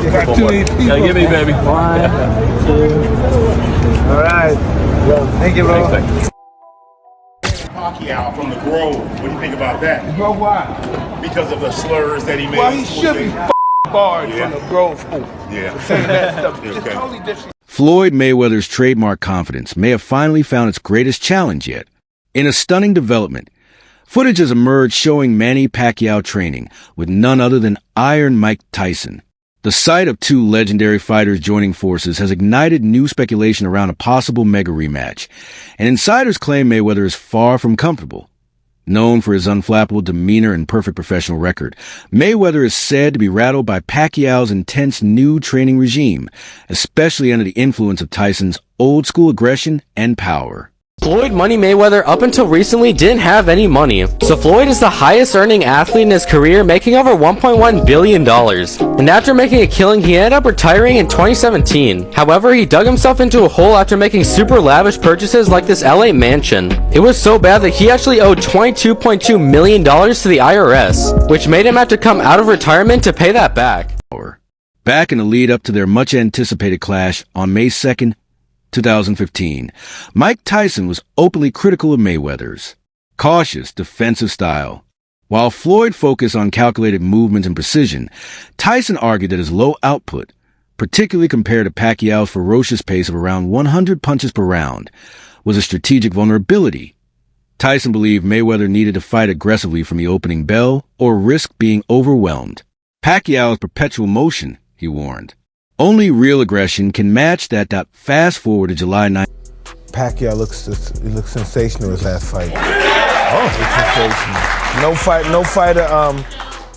Got too many people. Yeah, give me, baby. 1, 2. All right. Well, thank you, bro. Thanks. Pacquiao from the Grove. What do you think about that? Bro, why? Because of the slurs that he made. Well, he should be barred from the Grove School. Yeah. Saying that stuff. Okay. It's totally different. Floyd Mayweather's trademark confidence may have finally found its greatest challenge yet. In a stunning development, footage has emerged showing Manny Pacquiao training with none other than Iron Mike Tyson. The sight of two legendary fighters joining forces has ignited new speculation around a possible mega rematch, and insiders claim Mayweather is far from comfortable. Known for his unflappable demeanor and perfect professional record, Mayweather is said to be rattled by Pacquiao's intense new training regime, especially under the influence of Tyson's old-school aggression and power. Floyd Money Mayweather up until recently didn't have any money, so Floyd is the highest earning athlete in his career, making over $1.1 billion. And after making a killing, he ended up retiring in 2017. However, he dug himself into a hole after making super lavish purchases like this LA mansion. It was so bad that he actually owed $22.2 million to the IRS, which made him have to come out of retirement to pay that back. Back in the lead up to their much-anticipated clash on May 2nd, 2015, Mike Tyson was openly critical of Mayweather's cautious, defensive style. While Floyd focused on calculated movements and precision, Tyson argued that his low output, particularly compared to Pacquiao's ferocious pace of around 100 punches per round, was a strategic vulnerability. Tyson believed Mayweather needed to fight aggressively from the opening bell or risk being overwhelmed. Pacquiao's perpetual motion, he warned. Only real aggression can match that. Fast forward to July 9th. Pacquiao looks sensational his last fight. Oh, it's sensational. No fighter,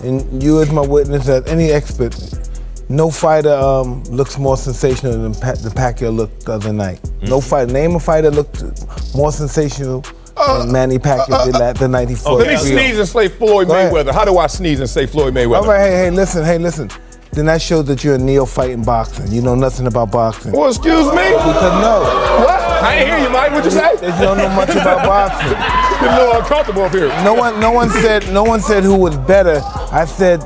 and you as my witness, as any expert, no fighter looks more sensational than Pacquiao looked the other night. No fighter, name a fighter looked more sensational than Manny Pacquiao did the night he fought. Let me sneeze and say Floyd Mayweather. How do I sneeze and say Floyd Mayweather? All right, hey, listen. Then that shows that you're a neophyte in boxing. You know nothing about boxing. Well, excuse me? Because no. What? I didn't hear you, Mike. What'd you say? You don't know much about boxing. You're a little uncomfortable up here. No one said who was better. I said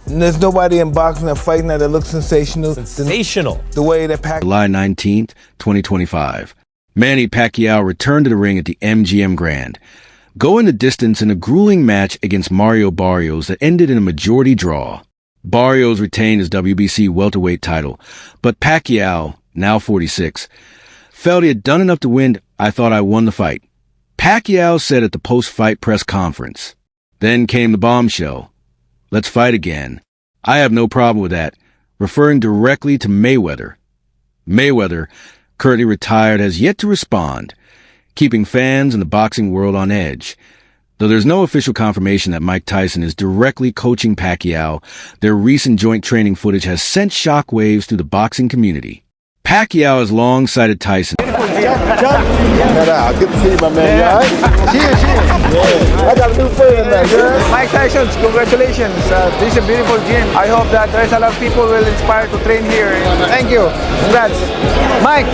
there's nobody in boxing that fighting that looks sensational. Sensational. The way that Pacquiao. July 19th, 2025. Manny Pacquiao returned to the ring at the MGM Grand, going the distance in a grueling match against Mario Barrios that ended in a majority draw. Barrios retained his WBC welterweight title, but Pacquiao, now 46, felt he had done enough to win. "I thought I won the fight," Pacquiao said at the post-fight press conference. Then came the bombshell. "Let's fight again. I have no problem with that," referring directly to Mayweather. Mayweather, currently retired, has yet to respond, keeping fans in the boxing world on edge. Though there's no official confirmation that Mike Tyson is directly coaching Pacquiao, their recent joint training footage has sent shockwaves through the boxing community. Pacquiao has long cited Tyson. Good to see you, my man. You all right? Cheers. Yeah. I got a new friend back there. Mike Tyson, congratulations. This is a beautiful gym. I hope that there's a lot of people will inspire to train here. Thank you. Congrats. Mike,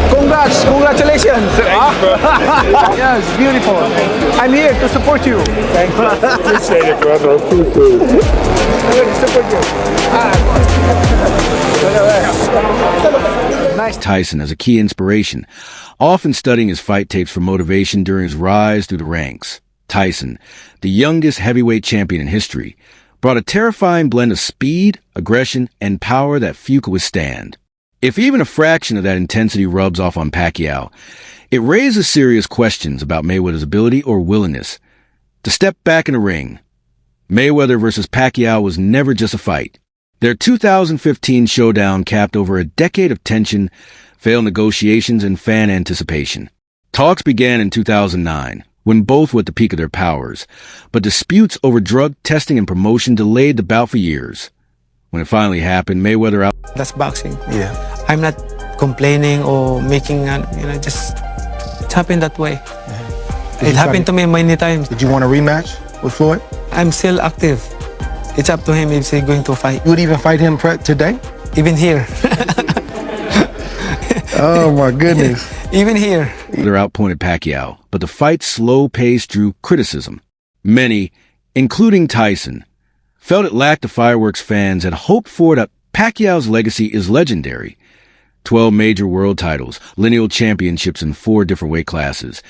congratulations. Yes, beautiful. I'm here to support you. Thank you. Appreciate it, brother. Appreciate it. I'm here to support you. Nice. Tyson as a key inspiration, often studying his fight tapes for motivation during his rise through the ranks. Tyson, the youngest heavyweight champion in history, brought a terrifying blend of speed, aggression, and power that few could withstand. If even a fraction of that intensity rubs off on Pacquiao, it raises serious questions about Mayweather's ability or willingness to step back in the ring. Mayweather versus Pacquiao was never just a fight. Their 2015 showdown capped over a decade of tension, failed negotiations, and fan anticipation. Talks began in 2009, when both were at the peak of their powers, but disputes over drug testing and promotion delayed the bout for years. When it finally happened, Mayweather out. That's boxing. Yeah. I'm not complaining or making, just it happened that way. It happened to me many times. Did you want a rematch with Floyd? I'm still active. It's up to him if he's going to fight. You would even fight him today? Even here. Oh my goodness. Even here. They're outpointed Pacquiao, but the fight's slow pace drew criticism. Many, including Tyson, felt it lacked the fireworks fans had hoped for. That Pacquiao's legacy is legendary. 12 major world titles, lineal championships in 4 different weight classes,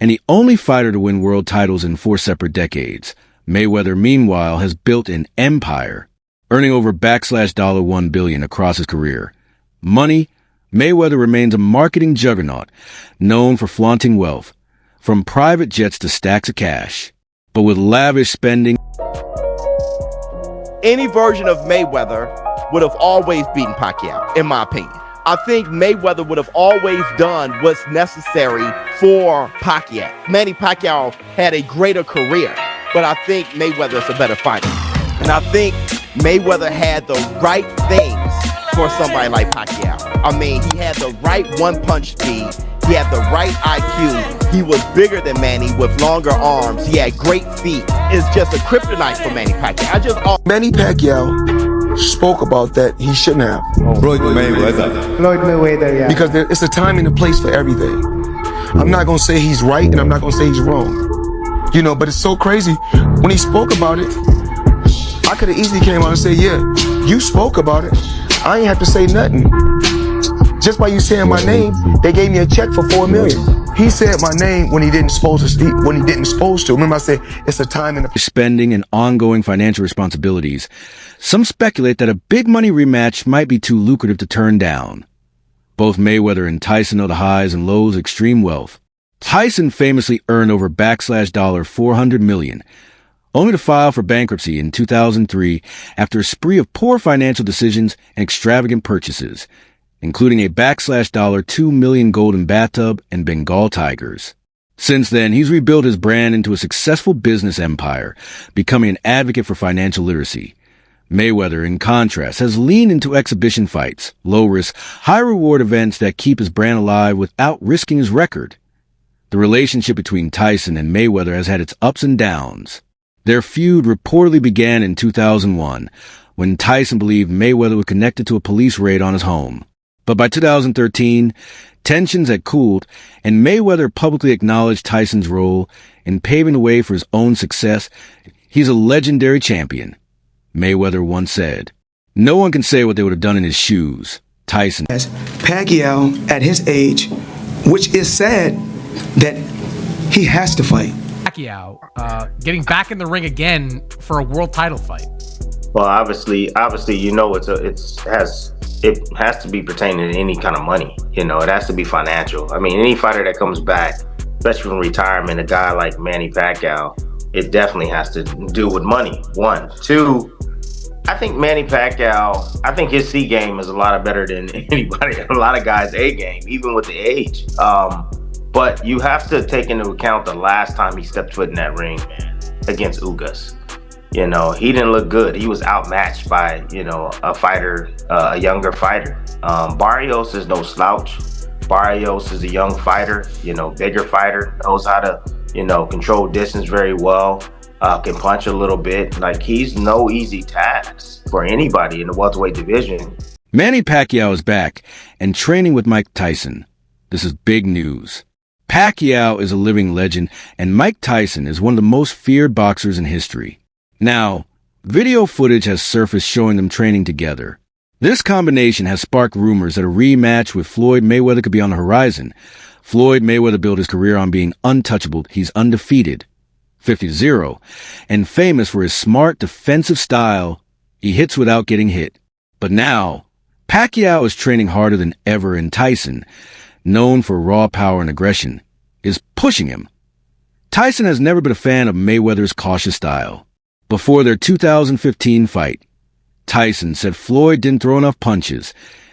and the only fighter to win world titles in 4 separate decades. Mayweather, meanwhile, has built an empire, earning over $1 billion across his career. Money, Mayweather remains a marketing juggernaut, known for flaunting wealth, from private jets to stacks of cash. But with lavish spending, any version of Mayweather would have always beaten Pacquiao, in my opinion. I think Mayweather would have always done what's necessary for Pacquiao. Manny Pacquiao had a greater career, but I think Mayweather's a better fighter. And I think Mayweather had the right things for somebody like Pacquiao. I mean, he had the right one-punch speed. He had the right IQ. He was bigger than Manny with longer arms. He had great feet. It's just a kryptonite for Manny Pacquiao. Manny Pacquiao spoke about that he shouldn't have. Floyd Mayweather. Floyd Mayweather, yeah. Because it's a time and a place for everything. I'm not going to say he's right and I'm not going to say he's wrong. You know, but it's so crazy. When he spoke about it, I could have easily came out and said, yeah, you spoke about it. I ain't have to say nothing. Just by you saying my name, they gave me a check for $4 million. He said my name when he didn't supposed to. Remember I said it's a time and a spending and ongoing financial responsibilities, some speculate that a big money rematch might be too lucrative to turn down. Both Mayweather and Tyson know the highs and lows of extreme wealth. Tyson famously earned over $400 million, only to file for bankruptcy in 2003 after a spree of poor financial decisions and extravagant purchases, including a $2 million golden bathtub and Bengal tigers. Since then, he's rebuilt his brand into a successful business empire, becoming an advocate for financial literacy. Mayweather, in contrast, has leaned into exhibition fights, low-risk, high-reward events that keep his brand alive without risking his record. The relationship between Tyson and Mayweather has had its ups and downs. Their feud reportedly began in 2001, when Tyson believed Mayweather was connected to a police raid on his home. But by 2013, tensions had cooled, and Mayweather publicly acknowledged Tyson's role in paving the way for his own success. He's a legendary champion. Mayweather once said, "No one can say what they would have done in his shoes." Tyson. As Pacquiao, at his age, which is sad that he has to fight. Pacquiao getting back in the ring again for a world title fight. Well, obviously, you know, it has to be pertaining to any kind of money. You know, it has to be financial. I mean, any fighter that comes back, especially from retirement, a guy like Manny Pacquiao, it definitely has to do with money. 1, 2. I think Manny Pacquiao, I think his C game is a lot better than anybody, a lot of guys' A game, even with the age. But you have to take into account the last time he stepped foot in that ring against Ugas. You know, he didn't look good. He was outmatched by, you know, a fighter, a younger fighter. Barrios is no slouch. Barrios is a young fighter, you know, bigger fighter, knows how to, you know, control distance very well, can punch a little bit. Like, he's no easy task for anybody in the welterweight division. Manny Pacquiao is back and training with Mike Tyson. This is big news. Pacquiao is a living legend, and Mike Tyson is one of the most feared boxers in history. Now, video footage has surfaced showing them training together. This combination has sparked rumors that a rematch with Floyd Mayweather could be on the horizon. Floyd Mayweather built his career on being untouchable. He's undefeated, 50-0, and famous for his smart defensive style. He hits without getting hit. But now, Pacquiao is training harder than ever, and Tyson, known for raw power and aggression, is pushing him. Tyson has never been a fan of Mayweather's cautious style. Before their 2015 fight, Tyson said Floyd didn't throw enough punches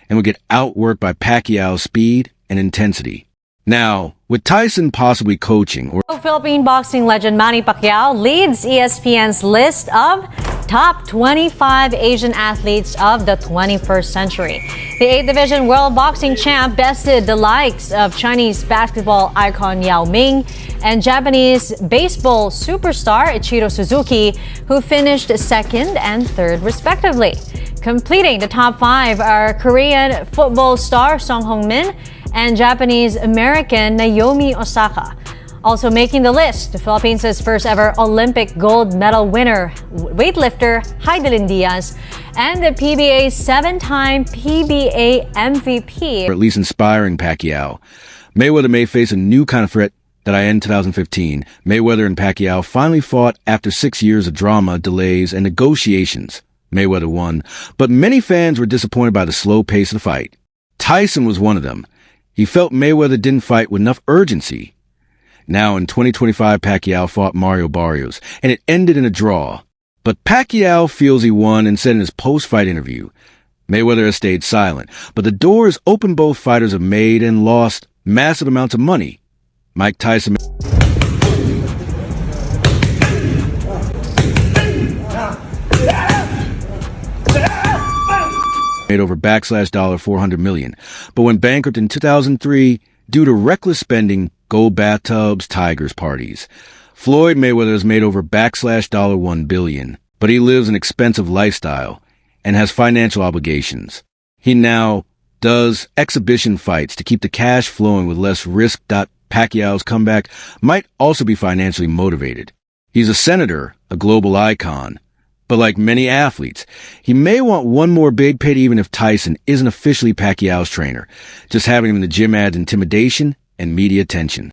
and would get outworked by Pacquiao's speed and intensity. Now, with Tyson possibly coaching or Philippine boxing legend Manny Pacquiao leads ESPN's list of top 25 Asian athletes of the 21st century. The 8th Division World Boxing Champ bested the likes of Chinese basketball icon Yao Ming and Japanese baseball superstar Ichiro Suzuki, who finished second and third respectively. Completing the top 5 are Korean football star Song Hong-min and Japanese-American Naomi Osaka. Also making the list, the Philippines' first ever Olympic gold medal winner, weightlifter Heidelin Diaz, and the PBA's 7-time PBA MVP. Or at least inspiring Pacquiao. Mayweather may face a new kind of threat that in 2015. Mayweather and Pacquiao finally fought after 6 years of drama, delays, and negotiations. Mayweather won, but many fans were disappointed by the slow pace of the fight. Tyson was one of them. He felt Mayweather didn't fight with enough urgency. Now in 2025, Pacquiao fought Mario Barrios, and it ended in a draw. But Pacquiao feels he won and said in his post-fight interview, Mayweather has stayed silent, but the doors open both fighters have made and lost massive amounts of money. Mike Tyson made over $400 million, but went bankrupt in 2003 due to reckless spending, gold bathtubs, tigers parties. Floyd Mayweather has made over $1 billion, but he lives an expensive lifestyle and has financial obligations. He now does exhibition fights to keep the cash flowing with less risk. Pacquiao's comeback might also be financially motivated. He's a senator, a global icon, but like many athletes, he may want one more big payday even if Tyson isn't officially Pacquiao's trainer. Just having him in the gym adds intimidation and media attention.